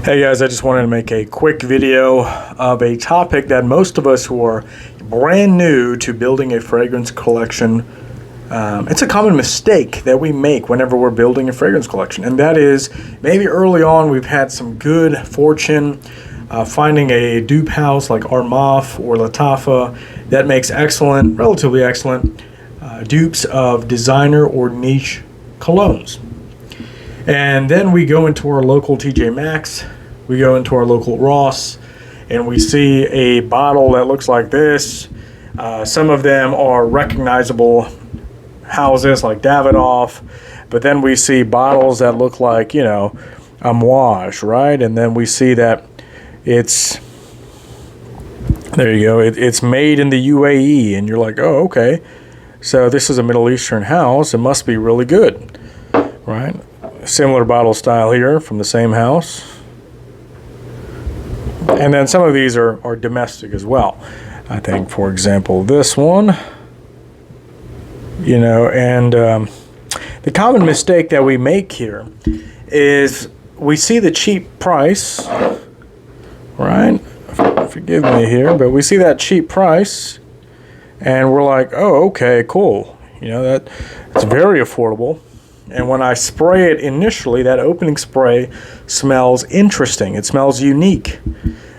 Hey guys, I just wanted to make a quick video of a topic that most of us who are brand new to building a fragrance collection, it's a common mistake that we make whenever we're building a fragrance collection, and that is maybe early on we've had some good fortune finding a dupe house like Armaf or Lattafa that makes excellent, relatively excellent dupes of designer or niche colognes. And then we go into our local TJ Maxx, we go into our local Ross, and we see a bottle that looks like this. Some of them are recognizable houses like Davidoff, but then we see bottles that look like, Amouage, right? And then we see that it's, there you go, it's made in the UAE, and you're like, oh, okay. So this is a Middle Eastern house, it must be really good, right? Similar bottle style here from the same house. And then some of these are domestic as well. I think, for example, this one, the common mistake that we make here is we see the cheap price, right? Forgive me here, but we see that cheap price and we're like, oh, okay, cool. It's very affordable. And when I spray it initially, that opening spray smells interesting. It smells unique.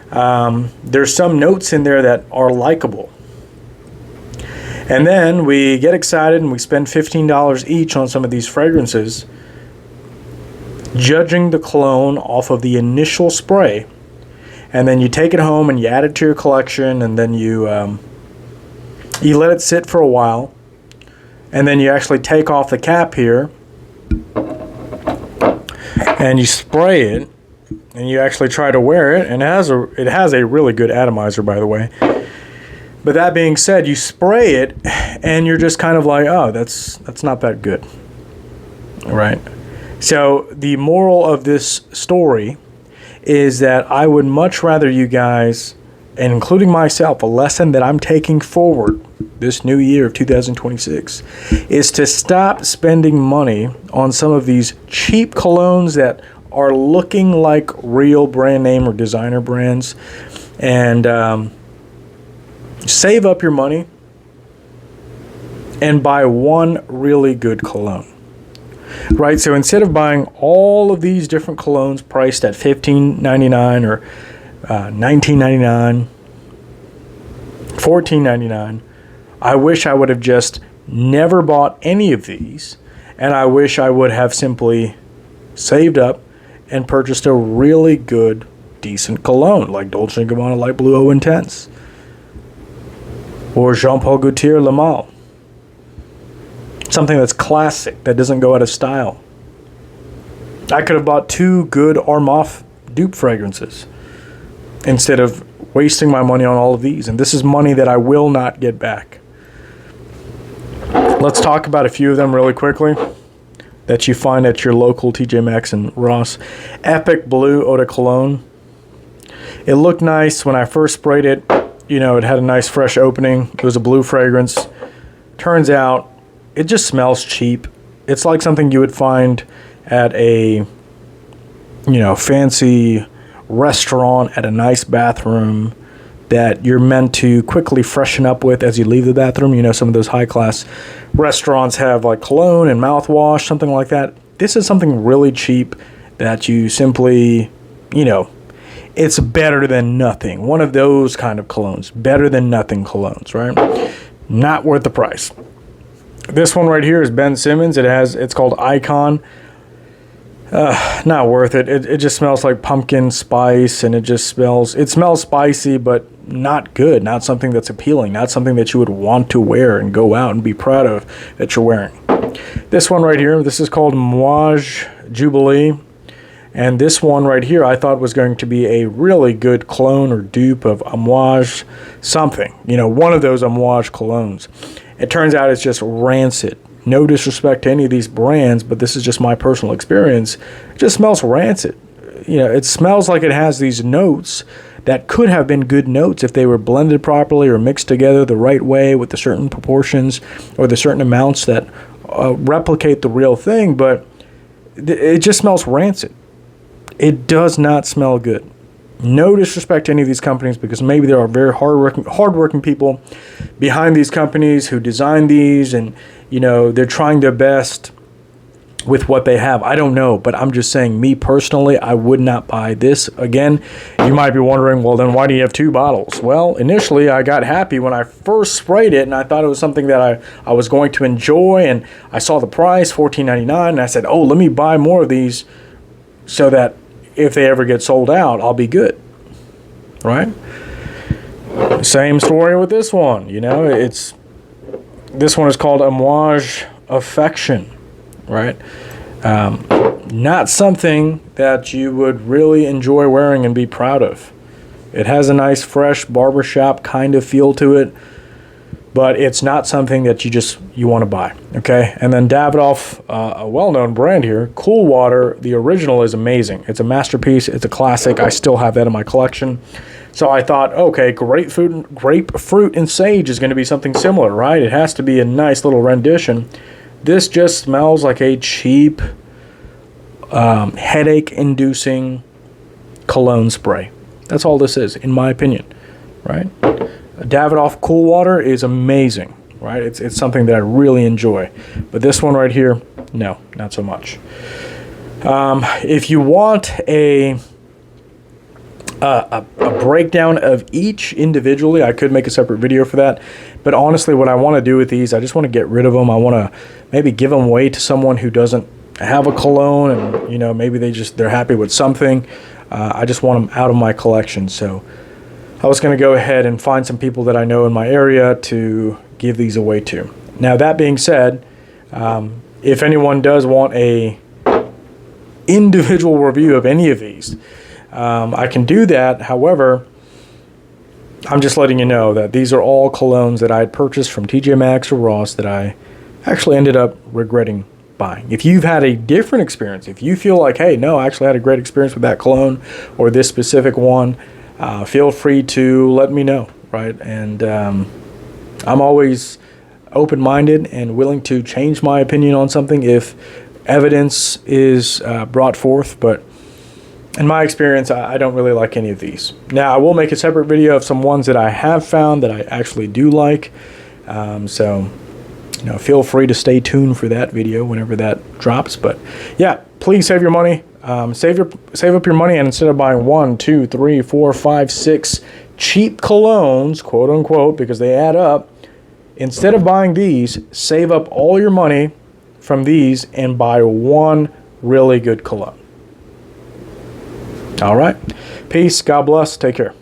There's some notes in there that are likable. And then we get excited and we spend $15 each on some of these fragrances, judging the cologne off of the initial spray. And then you take it home and you add it to your collection, and then you let it sit for a while. And then you actually take off the cap here, and you spray it, and you actually try to wear it, and it has a really good atomizer, by the way. But that being said, you spray it and you're just kind of like, oh, that's not that good, right? So the moral of this story is that I would much rather you guys, and including myself, a lesson that I'm taking forward this new year of 2026 is to stop spending money on some of these cheap colognes that are looking like real brand name or designer brands, and save up your money and buy one really good cologne, right? So instead of buying all of these different colognes priced at $15.99 or $19.99, $14.99, I wish I would have just never bought any of these, and I wish I would have simply saved up and purchased a really good, decent cologne like Dolce & Gabbana Light Blue Eau Intense or Jean Paul Gaultier Le Male. Something that's classic, that doesn't go out of style. I could have bought two good Armaf dupe fragrances instead of wasting my money on all of these. And this is money that I will not get back. Let's talk about a few of them really quickly that you find at your local TJ Maxx and Ross. Epic Blue Eau de Cologne. It looked nice when I first sprayed it. It had a nice fresh opening. It was a blue fragrance. Turns out it just smells cheap. It's like something you would find at a fancy restaurant at a nice bathroom that you're meant to quickly freshen up with as you leave the bathroom. Some of those high-class restaurants have like cologne and mouthwash, something like that. This is something really cheap that you simply, it's better than nothing. One of those kind of colognes, better than nothing colognes, right? Not worth the price. This one right here is Ben Simmons. It's called Icon. Not worth it. It just smells like pumpkin spice, and it smells spicy, but not good. Not something that's appealing. Not something that you would want to wear and go out and be proud of that you're wearing. This one right here, this is called Amouage Jubilee. And this one right here I thought was going to be a really good clone or dupe of Amouage something. One of those Amouage colognes. It turns out it's just rancid. No disrespect to any of these brands, but this is just my personal experience. It just smells rancid. It smells like it has these notes that could have been good notes if they were blended properly or mixed together the right way with the certain proportions or the certain amounts that replicate the real thing, but it just smells rancid. It does not smell good. No disrespect to any of these companies, because maybe there are very hardworking people behind these companies who design these, and they're trying their best with what they have. I don't know, but I'm just saying, me personally, I would not buy this. Again, you might be wondering, well, then why do you have 2 bottles? Well, initially I got happy when I first sprayed it, and I thought it was something that I was going to enjoy, and I saw the price, $14.99, and I said, oh, let me buy more of these so that if they ever get sold out, I'll be good, right? Same story with this one. This one is called Amouage Affection, right? Not something that you would really enjoy wearing and be proud of. It has a nice, fresh barbershop kind of feel to it, but it's not something that you want to buy, okay? And then Davidoff, a well-known brand here, Cool Water, the original is amazing. It's a masterpiece. It's a classic. I still have that in my collection. So I thought, okay, grapefruit and sage is going to be something similar, right? It has to be a nice little rendition. This just smells like a cheap, headache-inducing cologne spray. That's all this is, in my opinion, right? Davidoff Cool Water is amazing, right? It's something that I really enjoy. But this one right here, no, not so much. If you want a breakdown of each individually, I could make a separate video for that. But honestly, what I want to do with these, I just want to get rid of them. I want to maybe give them away to someone who doesn't have a cologne, and maybe they're happy with something. I just want them out of my collection. So I was going to go ahead and find some people that I know in my area to give these away to. Now, that being said, if anyone does want a individual review of any of these, I can do that. However, I'm just letting you know that these are all colognes that I had purchased from TJ Maxx or Ross that I actually ended up regretting buying. If you've had a different experience, if you feel like, hey, no, I actually had a great experience with that cologne or this specific one, feel free to let me know, right? And I'm always open-minded and willing to change my opinion on something if evidence is brought forth. But in my experience, I don't really like any of these. Now, I will make a separate video of some ones that I have found that I actually do like. So, feel free to stay tuned for that video whenever that drops. But yeah, please save your money. Save up your money, and instead of buying 1, 2, 3, 4, 5, 6 cheap colognes, quote unquote, because they add up, instead of buying these, save up all your money from these and buy one really good cologne. All right. Peace. God bless. Take care.